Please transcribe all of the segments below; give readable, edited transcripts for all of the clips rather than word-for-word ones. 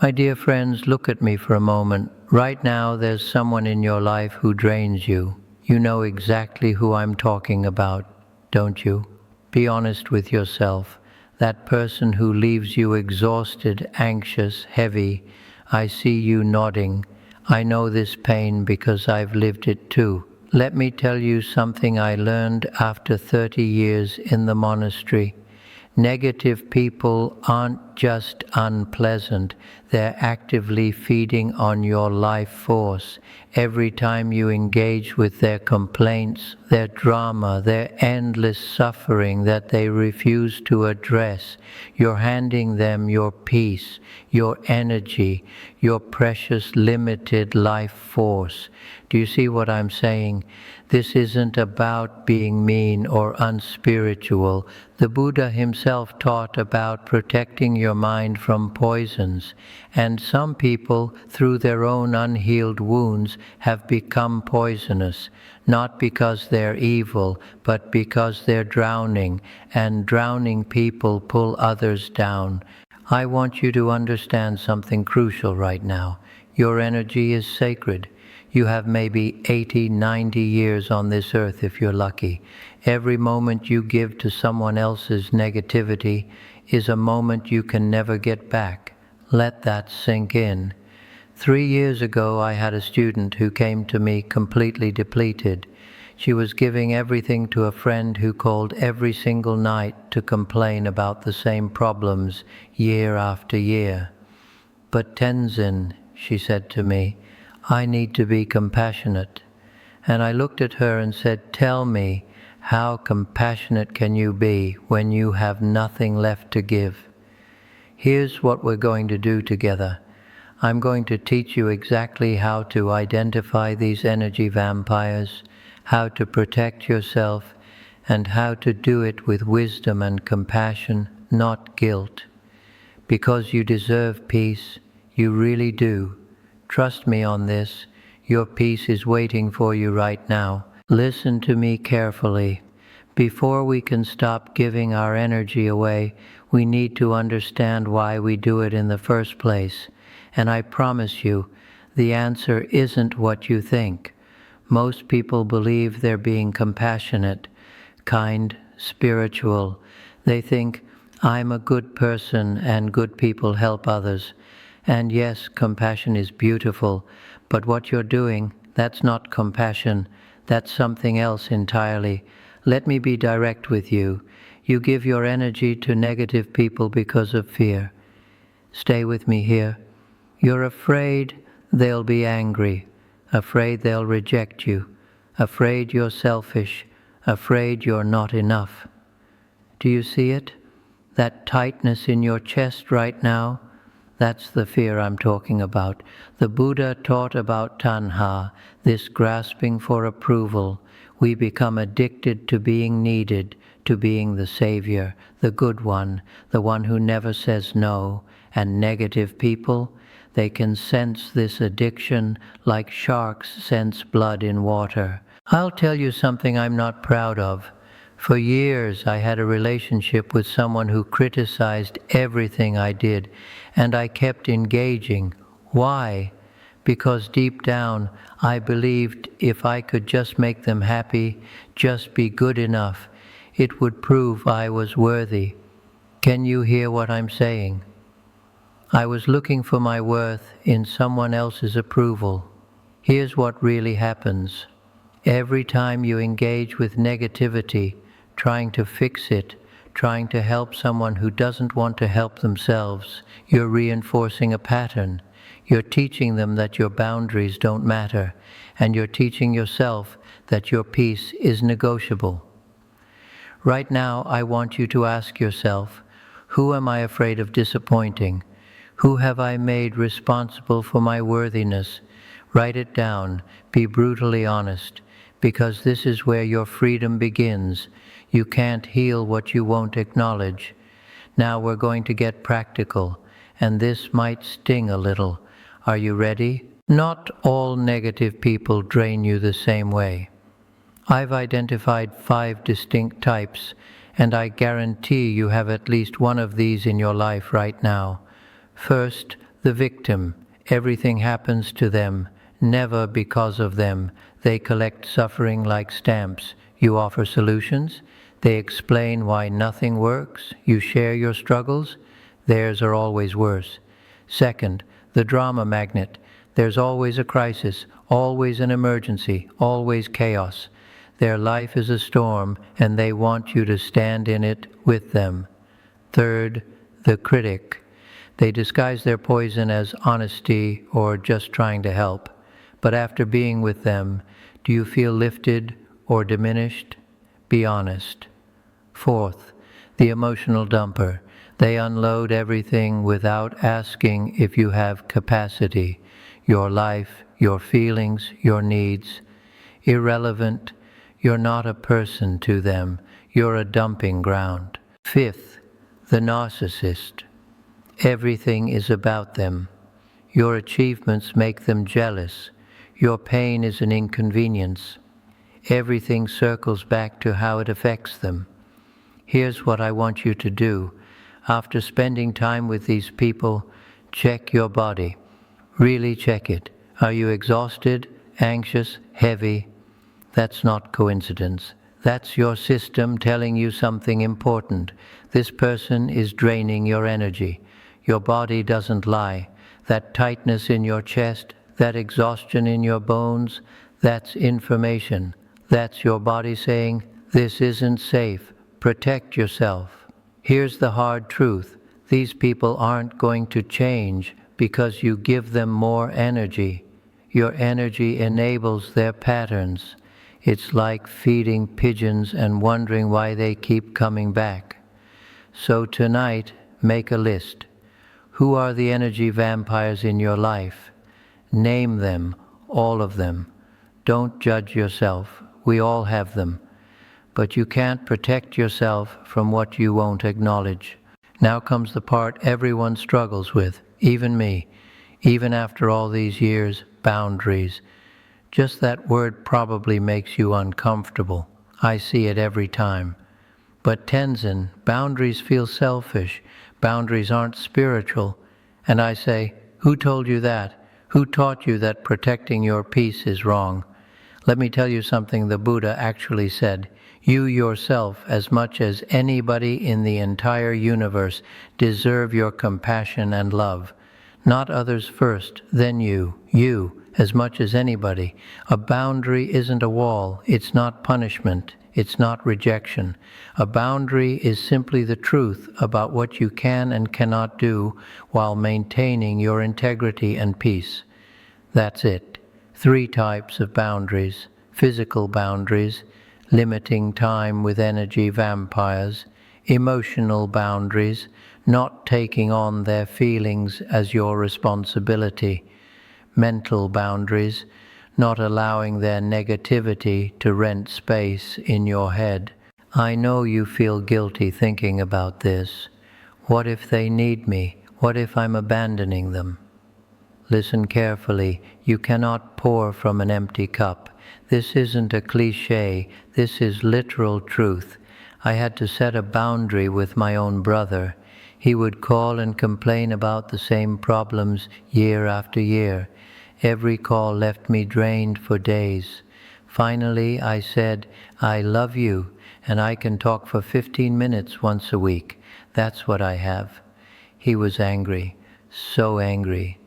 My dear friends, look at me for a moment. Right now, there's someone in your life who drains you. You know exactly who I'm talking about, don't you? Be honest with yourself. That person who leaves you exhausted, anxious, heavy. I see you nodding. I know this pain because I've lived it too. Let me tell you something I learned after 30 years in the monastery. Negative people aren't just unpleasant, they're actively feeding on your life force. Every time you engage with their complaints, their drama, their endless suffering that they refuse to address, you're handing them your peace, your energy, your precious limited life force. Do you see what I'm saying? This isn't about being mean or unspiritual. The Buddha himself taught about protecting your mind from poisons, and some people, through their own unhealed wounds, have become poisonous, not because they're evil, but because they're drowning, and drowning people pull others down. I want you to understand something crucial right now. Your energy is sacred. You have maybe 80, 90 years on this earth if you're lucky. Every moment you give to someone else's negativity is a moment you can never get back. Let that sink in. 3 years ago, I had a student who came to me completely depleted. She was giving everything to a friend who called every single night to complain about the same problems year after year. "But Tenzin," she said to me, "I need to be compassionate." And I looked at her and said, "Tell me, how compassionate can you be when you have nothing left to give?" Here's what we're going to do together. I'm going to teach you exactly how to identify these energy vampires, how to protect yourself, and how to do it with wisdom and compassion, not guilt. Because you deserve peace, you really do. Trust me on this. Your peace is waiting for you right now. Listen to me carefully. Before we can stop giving our energy away, we need to understand why we do it in the first place. And I promise you, the answer isn't what you think. Most people believe they're being compassionate, kind, spiritual. They think, I'm a good person and good people help others. And yes, compassion is beautiful, but what you're doing, that's not compassion, that's something else entirely. Let me be direct with you. You give your energy to negative people because of fear. Stay with me here. You're afraid they'll be angry, afraid they'll reject you, afraid you're selfish, afraid you're not enough. Do you see it? That tightness in your chest right now? That's the fear I'm talking about. The Buddha taught about tanha, this grasping for approval. We become addicted to being needed, to being the savior, the good one, the one who never says no. And negative people, they can sense this addiction like sharks sense blood in water. I'll tell you something I'm not proud of. For years, I had a relationship with someone who criticized everything I did, and I kept engaging. Why? Because deep down, I believed if I could just make them happy, just be good enough, it would prove I was worthy. Can you hear what I'm saying? I was looking for my worth in someone else's approval. Here's what really happens. Every time you engage with negativity, trying to fix it, trying to help someone who doesn't want to help themselves, you're reinforcing a pattern. You're teaching them that your boundaries don't matter, and you're teaching yourself that your peace is negotiable. Right now, I want you to ask yourself, who am I afraid of disappointing? Who have I made responsible for my worthiness? Write it down. Be brutally honest, because this is where your freedom begins. You can't heal what you won't acknowledge. Now we're going to get practical, and this might sting a little. Are you ready? Not all negative people drain you the same way. I've identified 5 distinct types, and I guarantee you have at least one of these in your life right now. First, The victim, everything happens to them, never because of them. They collect suffering like stamps. You offer solutions. They explain why nothing works. You share your struggles. Theirs are always worse. Second, the drama magnet. There's always a crisis, always an emergency, always chaos. Their life is a storm, and they want you to stand in it with them. Third, the critic. They disguise their poison as honesty or just trying to help. But after being with them, do you feel lifted or diminished? Be honest. Fourth, the emotional dumper. They unload everything without asking if you have capacity. Your life, your feelings, your needs. Irrelevant. You're not a person to them. You're a dumping ground. Fifth, the narcissist. Everything is about them. Your achievements make them jealous. Your pain is an inconvenience. Everything circles back to how it affects them. Here's what I want you to do. After spending time with these people, check your body. Really check it. Are you exhausted, anxious, heavy? That's not coincidence. That's your system telling you something important. This person is draining your energy. Your body doesn't lie. That tightness in your chest, that exhaustion in your bones, that's information. That's your body saying, this isn't safe. Protect yourself. Here's the hard truth. These people aren't going to change because you give them more energy. Your energy enables their patterns. It's like feeding pigeons and wondering why they keep coming back. So tonight, make a list. Who are the energy vampires in your life? Name them, all of them. Don't judge yourself. We all have them. But you can't protect yourself from what you won't acknowledge. Now comes the part everyone struggles with, even me. Even after all these years, boundaries. Just that word probably makes you uncomfortable. I see it every time. But Tenzin, boundaries feel selfish. Boundaries aren't spiritual. And I say, who told you that? Who taught you that protecting your peace is wrong? Let me tell you something the Buddha actually said. You yourself, as much as anybody in the entire universe, deserve your compassion and love. Not others first, then you. You, as much as anybody. A boundary isn't a wall. It's not punishment. It's not rejection. A boundary is simply the truth about what you can and cannot do while maintaining your integrity and peace. That's it. 3 types of boundaries. Physical boundaries, limiting time with energy vampires. Emotional boundaries, not taking on their feelings as your responsibility. Mental boundaries, not allowing their negativity to rent space in your head. I know you feel guilty thinking about this. What if they need me? What if I'm abandoning them? Listen carefully. You cannot pour from an empty cup. This isn't a cliché. This is literal truth. I had to set a boundary with my own brother. He would call and complain about the same problems year after year. Every call left me drained for days. Finally, I said, I love you, and I can talk for 15 minutes once a week. That's what I have. He was angry, so angry.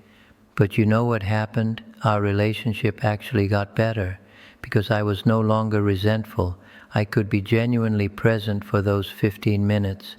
But you know what happened? Our relationship actually got better, because I was no longer resentful. I could be genuinely present for those 15 minutes.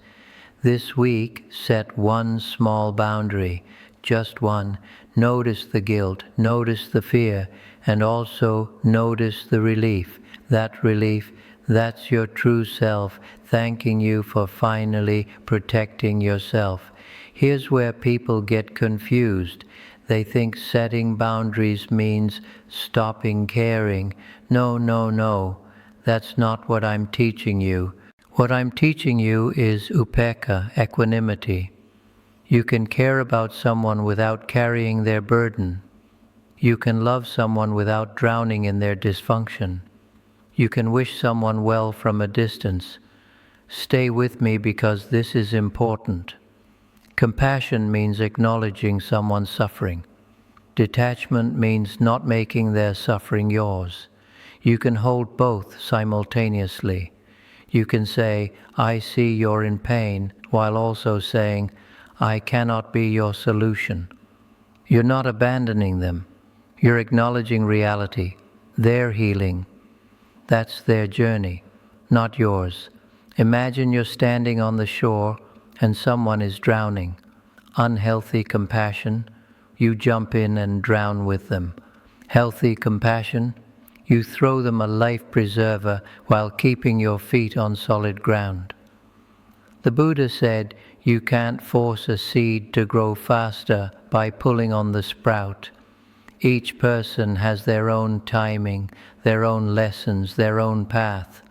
This week, set one small boundary, just one. Notice the guilt, notice the fear, and also notice the relief. That relief, that's your true self, thanking you for finally protecting yourself. Here's where people get confused. They think setting boundaries means stopping caring. No, no, no. That's not what I'm teaching you. What I'm teaching you is upekkha, equanimity. You can care about someone without carrying their burden. You can love someone without drowning in their dysfunction. You can wish someone well from a distance. Stay with me because this is important. Compassion means acknowledging someone's suffering. Detachment means not making their suffering yours. You can hold both simultaneously. You can say, I see you're in pain, while also saying, I cannot be your solution. You're not abandoning them. You're acknowledging reality, their healing. That's their journey, not yours. Imagine you're standing on the shore and someone is drowning. Unhealthy compassion, you jump in and drown with them. Healthy compassion, you throw them a life preserver while keeping your feet on solid ground. The Buddha said, you can't force a seed to grow faster by pulling on the sprout. Each person has their own timing, their own lessons, their own path.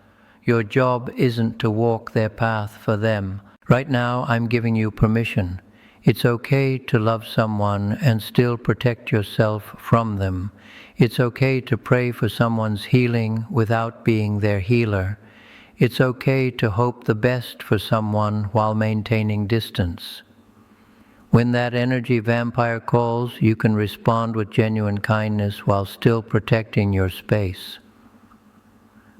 Your job isn't to walk their path for them. Right now, I'm giving you permission. It's okay to love someone and still protect yourself from them. It's okay to pray for someone's healing without being their healer. It's okay to hope the best for someone while maintaining distance. When that energy vampire calls, you can respond with genuine kindness while still protecting your space.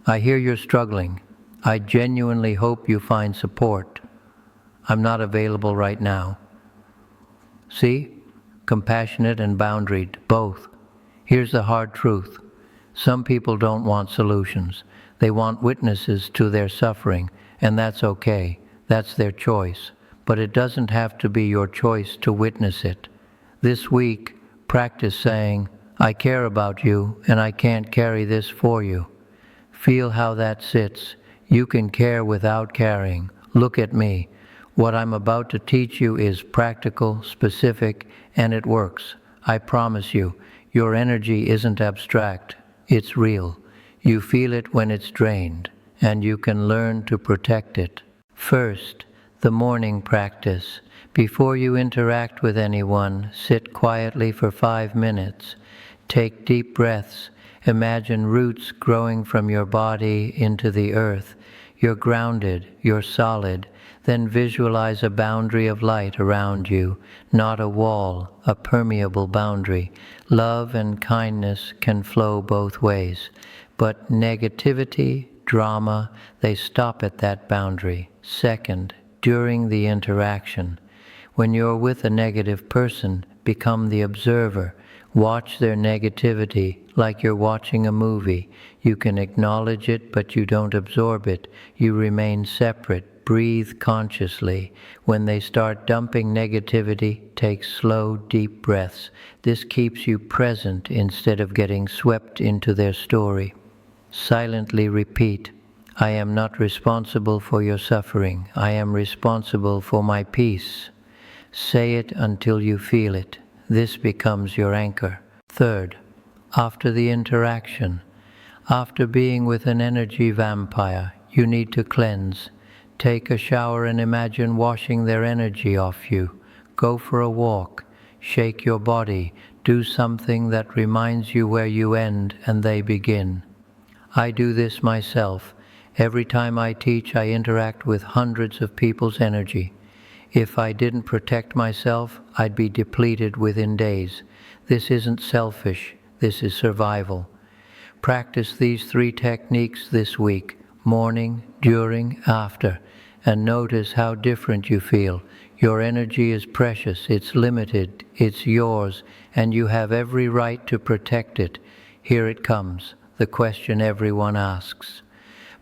I hear you're struggling. I genuinely hope you find support. I'm not available right now. See? Compassionate and boundaried, both. Here's the hard truth. Some people don't want solutions. They want witnesses to their suffering, and that's okay. That's their choice. But it doesn't have to be your choice to witness it. This week, practice saying, I care about you, and I can't carry this for you. Feel how that sits. You can care without carrying. Look at me. What I'm about to teach you is practical, specific, and it works. I promise you, your energy isn't abstract. It's real. You feel it when it's drained, and you can learn to protect it. First, the morning practice. Before you interact with anyone, sit quietly for 5 minutes. Take deep breaths. Imagine roots growing from your body into the earth. You're grounded, you're solid. Then visualize a boundary of light around you, not a wall, a permeable boundary. Love and kindness can flow both ways, but negativity, drama, they stop at that boundary. Second, during the interaction, when you're with a negative person, become the observer. Watch their negativity like you're watching a movie. You can acknowledge it, but you don't absorb it. You remain separate. Breathe consciously. When they start dumping negativity, take slow, deep breaths. This keeps you present instead of getting swept into their story. Silently repeat, I am not responsible for your suffering. I am responsible for my peace. Say it until you feel it. This becomes your anchor. Third, after the interaction, after being with an energy vampire, you need to cleanse. Take a shower and imagine washing their energy off you. Go for a walk. Shake your body. Do something that reminds you where you end and they begin. I do this myself. Every time I teach, I interact with hundreds of people's energy. If I didn't protect myself, I'd be depleted within days. This isn't selfish. This is survival. Practice these 3 techniques this week, morning, during, after, and notice how different you feel. Your energy is precious, it's limited, it's yours, and you have every right to protect it. Here it comes, the question everyone asks.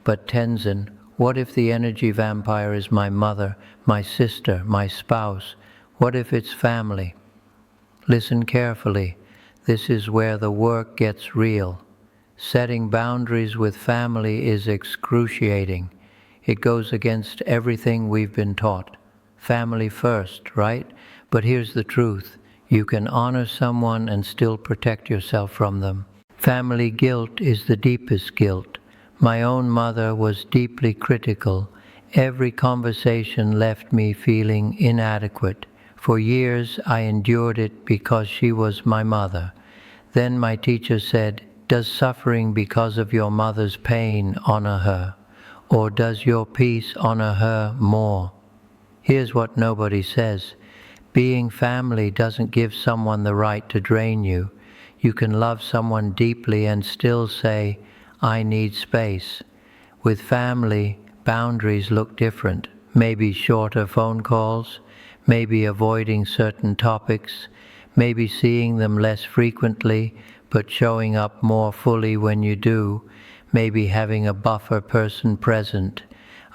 But Tenzin, what if the energy vampire is my mother, my sister, my spouse? What if it's family? Listen carefully. This is where the work gets real. Setting boundaries with family is excruciating. It goes against everything we've been taught. Family first, right? But here's the truth. You can honor someone and still protect yourself from them. Family guilt is the deepest guilt. My own mother was deeply critical. Every conversation left me feeling inadequate. For years I endured it because she was my mother. Then my teacher said, does suffering because of your mother's pain honor her? Or does your peace honor her more? Here's what nobody says. Being family doesn't give someone the right to drain you. You can love someone deeply and still say, I need space. With family, boundaries look different. Maybe shorter phone calls, maybe avoiding certain topics, maybe seeing them less frequently, but showing up more fully when you do, maybe having a buffer person present.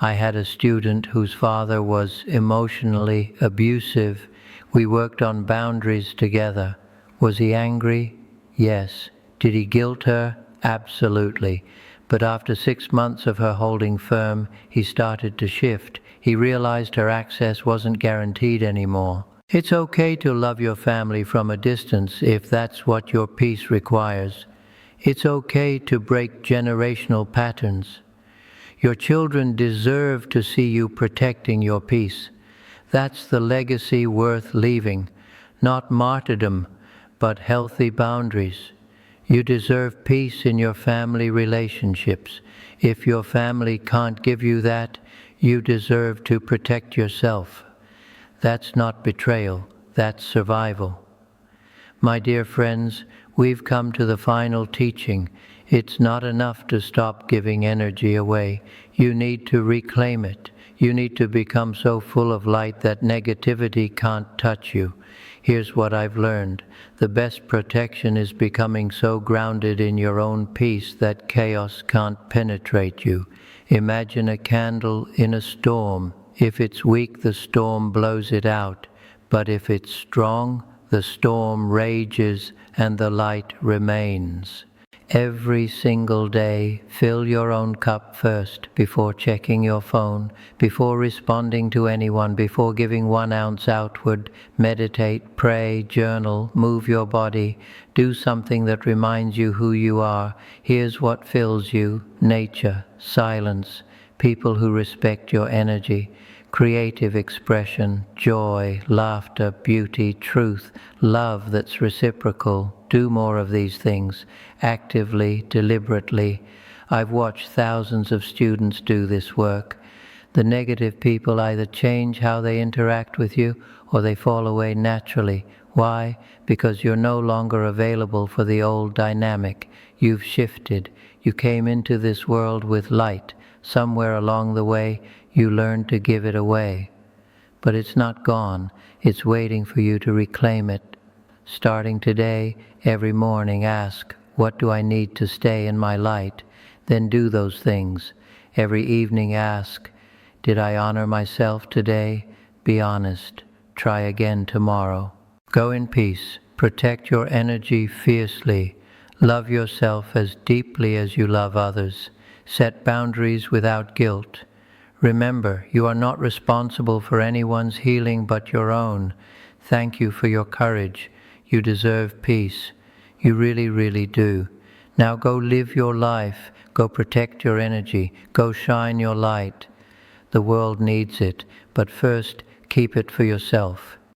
I had a student whose father was emotionally abusive. We worked on boundaries together. Was he angry? Yes. Did he guilt her? Absolutely. But after 6 months of her holding firm, he started to shift. He realized her access wasn't guaranteed anymore. It's okay to love your family from a distance if that's what your peace requires. It's okay to break generational patterns. Your children deserve to see you protecting your peace. That's the legacy worth leaving, not martyrdom, but healthy boundaries. You deserve peace in your family relationships. If your family can't give you that, you deserve to protect yourself. That's not betrayal, that's survival. My dear friends, we've come to the final teaching. It's not enough to stop giving energy away. You need to reclaim it. You need to become so full of light that negativity can't touch you. Here's what I've learned. The best protection is becoming so grounded in your own peace that chaos can't penetrate you. Imagine a candle in a storm. If it's weak, the storm blows it out. But if it's strong, the storm rages and the light remains. Every single day, fill your own cup first before checking your phone, before responding to anyone, before giving 1 ounce outward. Meditate, pray, journal, move your body. Do something that reminds you who you are. Here's what fills you: nature, silence, people who respect your energy, creative expression, joy, laughter, beauty, truth, love that's reciprocal. Do more of these things, actively, deliberately. I've watched thousands of students do this work. The negative people either change how they interact with you or they fall away naturally. Why? Because you're no longer available for the old dynamic. You've shifted. You came into this world with light. Somewhere along the way, you learned to give it away. But it's not gone. It's waiting for you to reclaim it. Starting today, every morning ask, what do I need to stay in my light? Then do those things. Every evening ask, did I honor myself today? Be honest. Try again tomorrow. Go in peace. Protect your energy fiercely. Love yourself as deeply as you love others. Set boundaries without guilt. Remember, you are not responsible for anyone's healing but your own. Thank you for your courage. You deserve peace. You really, really do. Now go live your life. Go protect your energy. Go shine your light. The world needs it, but first, keep it for yourself.